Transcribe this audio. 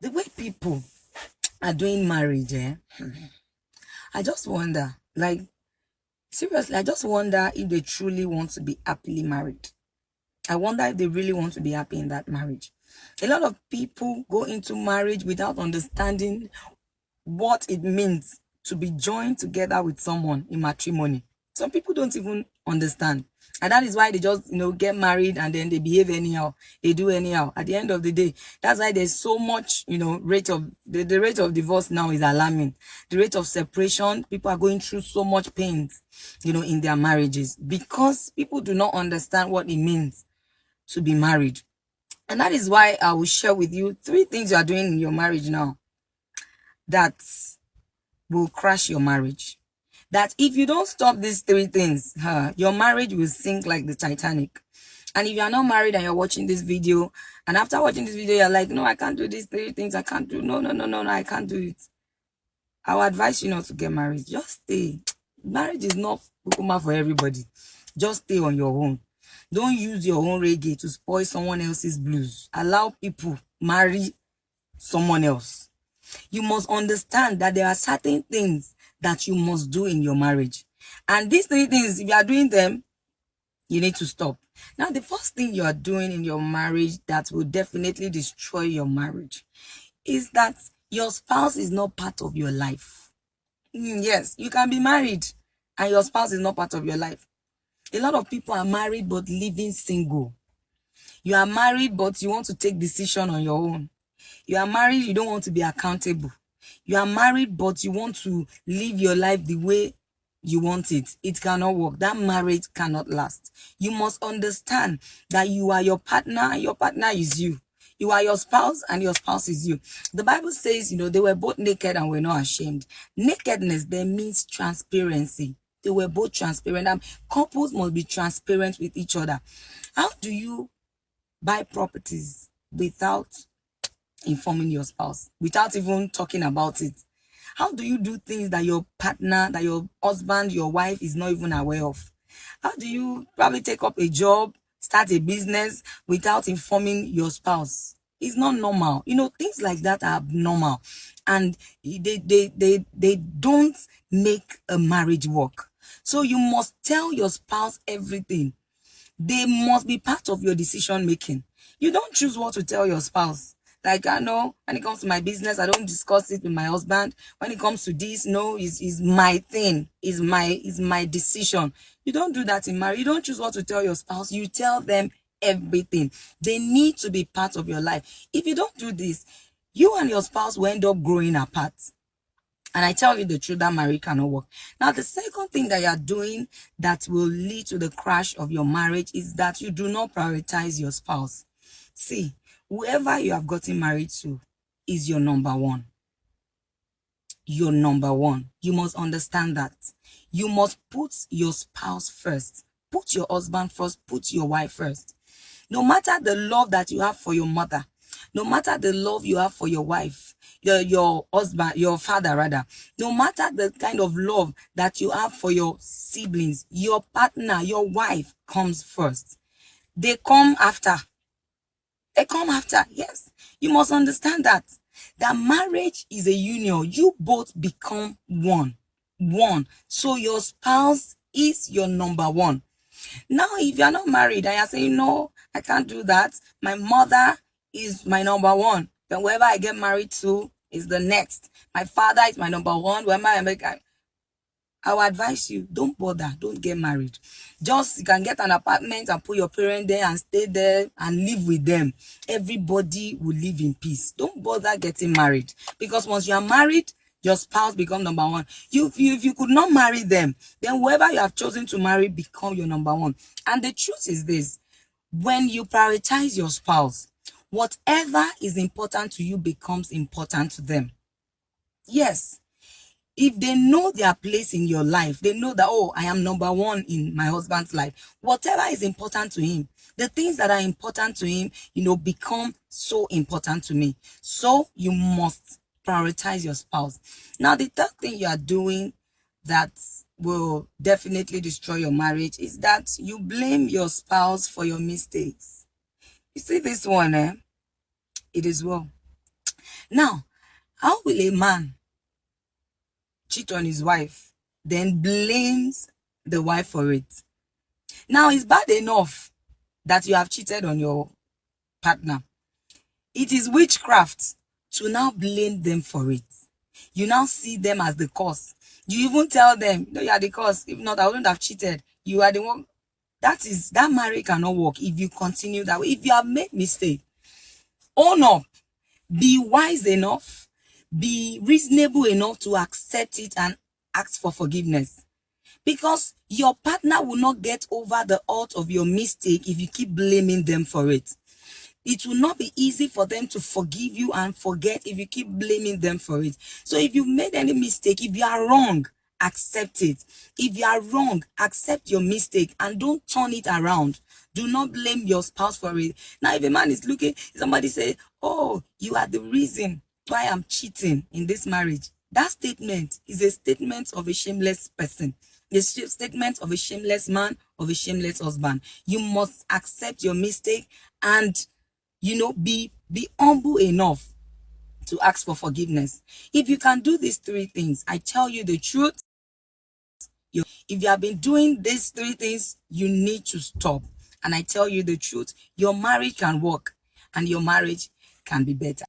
The way people are doing marriage, I just wonder, like, seriously, I just wonder if they truly want to be happily married. I wonder if they really want to be happy in that marriage. A lot of people go into marriage without understanding what it means to be joined together with someone in matrimony. Some people don't even understand. And that is why they just, get married and then they behave anyhow. They do anyhow. At the end of the day, that's why there's so much, rate of, the rate of divorce now is alarming. The rate of separation, people are going through so much pain, in their marriages because people do not understand what it means to be married. And that is why I will share with you 3 things you are doing in your marriage now that will crash your marriage. That if you don't stop these 3 things, your marriage will sink like the Titanic. And if you are not married and you're watching this video, and after watching this video, you're like, no, I can't do these 3 things. I can't do, no, no, no, no, no, I can't do it. I would advise you not to get married. Just stay. Marriage is not kukuma for everybody. Just stay on your own. Don't use your own reggae to spoil someone else's blues. Allow people marry someone else. You must understand that there are certain things that you must do in your marriage. And these 3 things, if you are doing them, you need to stop. Now, the first thing you are doing in your marriage that will definitely destroy your marriage is that your spouse is not part of your life. Yes, you can be married and your spouse is not part of your life. A lot of people are married but living single. You are married but you want to take decision on your own. You are married, you don't want to be accountable. You are married, but you want to live your life the way you want it. It cannot work. That marriage cannot last. You must understand that you are your partner and your partner is you. You are your spouse and your spouse is you. The Bible says, they were both naked and were not ashamed. Nakedness then means transparency. They were both transparent. Couples must be transparent with each other. How do you buy properties without informing your spouse, without even talking about it? How do you do things that your partner, that your husband, your wife is not even aware of? How do you probably take up a job, start a business without informing your spouse? It's not normal. Things like that are abnormal. And they don't make a marriage work. So you must tell your spouse everything. They must be part of your decision making. You don't choose what to tell your spouse. Like, I know when it comes to my business, I don't discuss it with my husband. When it comes to this, no, is my thing, is my decision. You don't do that in marriage. You don't choose what to tell your spouse. You tell them everything. They need to be part of your life. If you don't do this, you and your spouse will end up growing apart. And I tell you the truth, that marriage cannot work. Now, the second thing that you are doing that will lead to the crash of your marriage is that you do not prioritize your spouse. See, whoever you have gotten married to is your number one. Your number one. You must understand that. You must put your spouse first. Put your husband first. Put your wife first. No matter the love that you have for your mother, no matter the love you have for your wife, your husband, your father rather, no matter the kind of love that you have for your siblings, your partner, your wife comes first. They come after. They come after. Yes. You must understand that. That marriage is a union. You both become one. One. So your spouse is your number one. Now, if you're not married and you're saying, no, I can't do that, my mother is my number one, then whoever I get married to is the next. My father is my number one. Whoever I make, I will advise you, don't bother, don't get married. Just, you can get an apartment and put your parents there and stay there and live with them. Everybody will live in peace. Don't bother getting married, because once you are married, your spouse become number one. If you could not marry them, then whoever you have chosen to marry become your number one. And the truth is this: when you prioritize your spouse, whatever is important to you becomes important to them. Yes. If they know their place in your life, they know that, oh, I am number one in my husband's life. Whatever is important to him, the things that are important to him, become so important to me. So you must prioritize your spouse. Now, the third thing you are doing that will definitely destroy your marriage is that you blame your spouse for your mistakes. You see this one, it is well. Now, how will a man cheat on his wife, then blames the wife for it? Now, it's bad enough that you have cheated on your partner. It is witchcraft to now blame them for it. You now see them as the cause. You even tell them, no, you are the cause. If not, I wouldn't have cheated. You are the one. That marriage cannot work if you continue that way. If you have made mistake, own up. Be wise enough. Be reasonable enough to accept it and ask for forgiveness. Because your partner will not get over the hurt of your mistake if you keep blaming them for it. It will not be easy for them to forgive you and forget if you keep blaming them for it. So if you made any mistake, if you are wrong, accept it. If you are wrong, accept your mistake and don't turn it around. Do not blame your spouse for it. Now, if a man is looking, somebody say, oh, you are the reason why I'm cheating in this marriage. That statement is a statement of a shameless person. A statement of a shameless man, of a shameless husband. You must accept your mistake and be humble enough to ask for forgiveness. If you can do these three things, I tell you the truth, if you have been doing these three things, you need to stop. And I tell you the truth, your marriage can work and your marriage can be better.